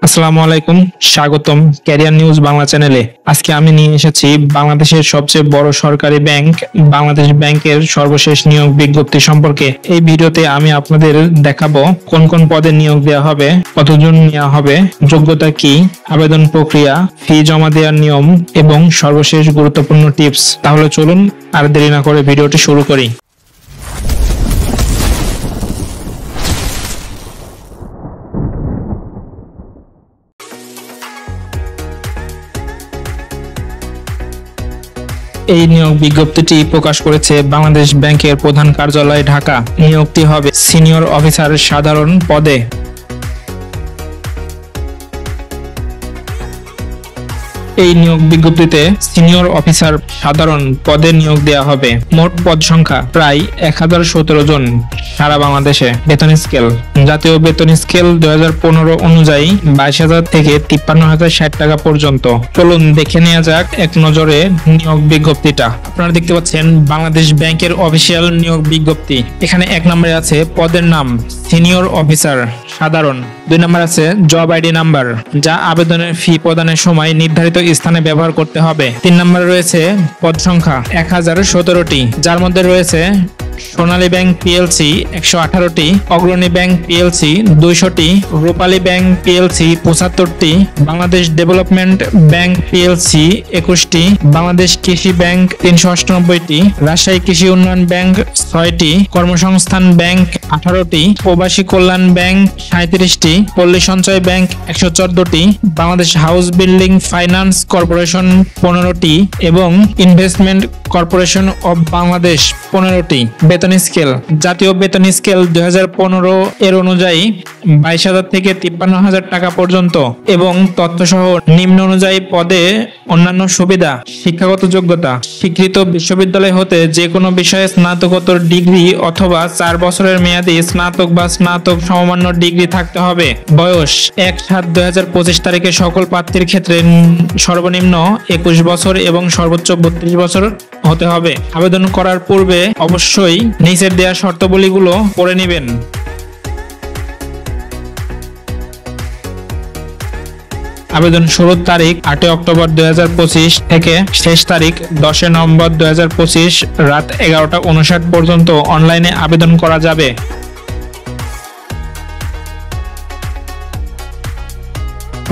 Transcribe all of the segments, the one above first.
আসসালামু আলাইকুম, স্বাগতম ক্যারিয়ার নিউজ বাংলা চ্যানেলে। আজকে আমি নিয়ে এসেছি বাংলাদেশের সবচেয়ে বড় সরকারি ব্যাংক বাংলাদেশ ব্যাংকের সর্বশেষ নিয়োগ বিজ্ঞপ্তি সম্পর্কে। এই ভিডিওতে আমি আপনাদের দেখাবো কোন কোন পদে নিয়োগ দেওয়া হবে, কতজন নেওয়া হবে, যোগ্যতা কি, আবেদন প্রক্রিয়া, ফি জমা দেওয়ার নিয়ম এবং সর্বশেষ গুরুত্বপূর্ণ টিপস। তাহলে চলুন আর দেরি না করে ভিডিওটি শুরু করি। এই নিয়োগ বিজ্ঞপ্তিটি প্রকাশ করেছে বাংলাদেশ ব্যাংকের প্রধান কার্যালয়, ঢাকা। নিয়োগটি হবে সিনিয়র অফিসার সাধারণ পদে। এই নিয়োগ বিজ্ঞপ্তিতে সিনিয়র অফিসার সাধারণ পদে নিয়োগ দেওয়া হবে। মোট পদ সংখ্যা প্রায় 1017 জন সারা বাংলাদেশে। বেতন স্কেল, জাতীয় বেতন স্কেল 2015 অনুযায়ী 22,000 থেকে 53,060 টাকা পর্যন্ত। চলুন দেখে নেওয়া যাক এক নজরে নিয়োগ বিজ্ঞপ্তিটা। আপনারা দেখতে পাচ্ছেন বাংলাদেশ ব্যাংকের অফিসিয়াল নিয়োগ বিজ্ঞপ্তি। এখানে 1 নম্বরে আছে পদের নাম সিনিয়র অফিসার সাধারণ। 2 নম্বর আছে জব আইডি নাম্বার, যা আবেদনের ফি প্রদানের সময় নির্ধারিত স্থানে ব্যবহার করতে হবে। 3 নম্বরে রয়েছে পদ সংখ্যা 1017টি, যার মধ্যে রয়েছে সোনালী ব্যাংক পিএলসি 118টি, অগ্রণী ব্যাংক পিএলসি 200টি, রূপালী ব্যাংক পিএলসি 75টি, বাংলাদেশ ডেভেলপমেন্ট ব্যাংক পিএলসি 21টি, বাংলাদেশ কৃষি ব্যাংক 398টি, রাজশাহী কৃষি উন্নয়ন ব্যাংক 6টি, কর্মসংস্থান ব্যাংক 18টি, প্রবাসী কল্যাণ ব্যাংক 37টি, পল্লী সঞ্চয় ব্যাংক 114টি, Bangladesh house building finance corporation 15টি এবং ইনভেস্টমেন্ট কর্পোরেশন অব বাংলাদেশ 15টি। বেতন স্কেল, জাতীয় বেতন স্কেল 2015 এর অনুযায়ী 22,000 থেকে 53,000 টাকা পর্যন্ত এবং তথ্যসহ নিম্ন অনুযায়ী পদে অন্যান্য সুবিধা। শিক্ষাগত যোগ্যতা, স্বীকৃত বিশ্ববিদ্যালয় হতে যে কোনো বিষয়ে স্নাতকোত্তর ডিগ্রি অথবা 4 বছরের মেয়াদী স্নাতক বা স্নাতক সমমান্য ডিগ্রি থাকতে হবে। বয়স 1/7/2025 তারিখে সকল প্রার্থীর ক্ষেত্রে সর্বনিম্ন 21 বছর এবং সর্বোচ্চ 32 বছর হতে হবে। আবেদন করার পূর্বে অবশ্যই নিচের দেওয়া শর্তাবলীগুলো পড়ে নেবেন। আবেদন শুরুর তারিখ 8 অক্টোবর 2025 থেকে শেষ তারিখ 10 নভেম্বর 2025 রাত 11:59 পর্যন্ত অনলাইনে আবেদন করা যাবে।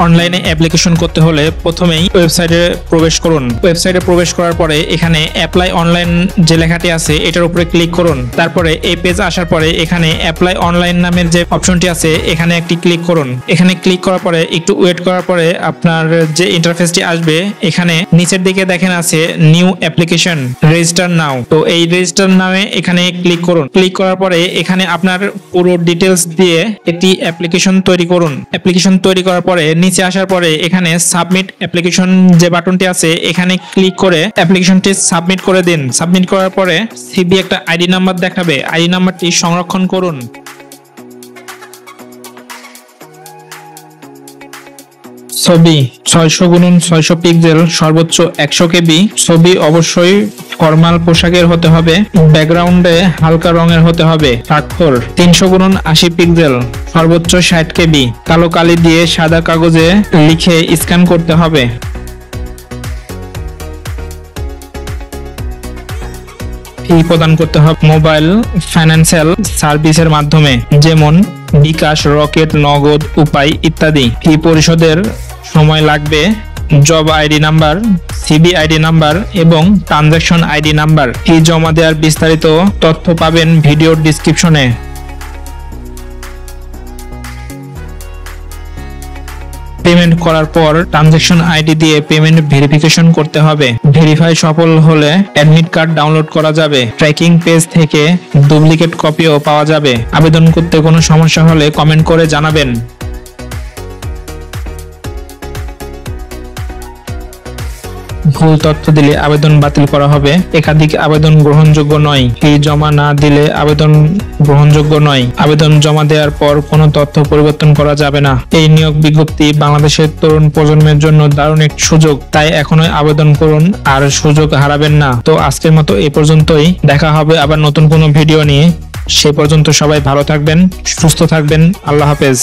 অনলাইনে অ্যাপ্লিকেশন করতে হলে প্রথমেই ওয়েবসাইটে প্রবেশ করুন। ওয়েবসাইটে প্রবেশ করার পরে এখানে অ্যাপ্লাই অনলাইন যে লেখাটি আছে এটার উপরে ক্লিক করুন। তারপরে এই পেজ আসার পরে এখানে অ্যাপ্লাই অনলাইন নামের যে অপশনটি আছে এখানে একটি ক্লিক করুন। এখানে ক্লিক করার পরে একটু ওয়েট করার পরে আপনার যে ইন্টারফেসটি আসবে এখানে নিচের দিকে দেখেন আছে নিউ অ্যাপ্লিকেশন রেজিস্টার নাও। তো এই রেজিস্টার নামে এখানে ক্লিক করুন। ক্লিক করার পরে এখানে আপনার পুরো ডিটেলস দিয়ে একটি অ্যাপ্লিকেশন তৈরি করুন। অ্যাপ্লিকেশন তৈরি করার পরে নিচে আসার পরে এখানে সাবমিট অ্যাপ্লিকেশন যে বাটনটি আছে এখানে ক্লিক করে অ্যাপ্লিকেশনটি সাবমিট করে দিন। সাবমিট করার পরে সিবি একটা আইডি নাম্বার দেখাবে, আইডি নাম্বারটি সংরক্ষণ করুন। ছবি 600x600 পিক্সেল, সর্বোচ্চ 100 কেবি। ছবি অবশ্যই ফর্মাল পোশাকের হতে হবে, ব্যাকগ্রাউন্ডে হালকা রঙের হতে হবে। স্বাক্ষর 300x80 পিক্সেল, সর্বোচ্চ 60 কেবি। কালো কালি দিয়ে সাদা কাগজে লিখে স্ক্যান করতে হবে। ফি প্রদান করতে হবে মোবাইল ফাইন্যান্সিয়াল সার্ভিসের মাধ্যমে, যেমন বিকাশ, রকেট, নগদ, উপায় ইত্যাদি। ফি পরিশোধের সময় লাগবে job ID number, CB ID number এবং ট্রানজাকশন আইডি নাম্বার। ফি জমা দেওয়ার বিস্তারিত তথ্য পাবেন ভিডিওর ডেসক্রিপশনে। পেমেন্ট করার পর ট্রানজাকশন আইডি দিয়ে পেমেন্ট ভেরিফিকেশন করতে হবে। ভেরিফাই সফল হলে অ্যাডমিট কার্ড ডাউনলোড করা যাবে। ট্র্যাকিং পেজ থেকে ডুপ্লিকেট কপিও পাওয়া যাবে। আবেদন করতে কোনো সমস্যা হলে কমেন্ট করে জানাবেন। ভুল তথ্য দিলে আবেদন বাতিল করা হবে। একাধিক আবেদন গ্রহণযোগ্য নয়। ফি জমা না দিলে আবেদন গ্রহণযোগ্য নয়। আবেদন জমা দেওয়ার পর কোনো তথ্য পরিবর্তন করা যাবে না। এই নিয়োগ বিজ্ঞপ্তি বাংলাদেশের তরুণ প্রজন্মের জন্য দারুণ এক সুযোগ, তাই এখনই আবেদন করুন আর সুযোগ হারাবেন না। তো আজকের মতো এই পর্যন্তই, দেখা হবে আবার নতুন কোনো ভিডিও নিয়ে। সে পর্যন্ত সবাই ভালো থাকবেন, সুস্থ থাকবেন। আল্লাহ হাফেজ।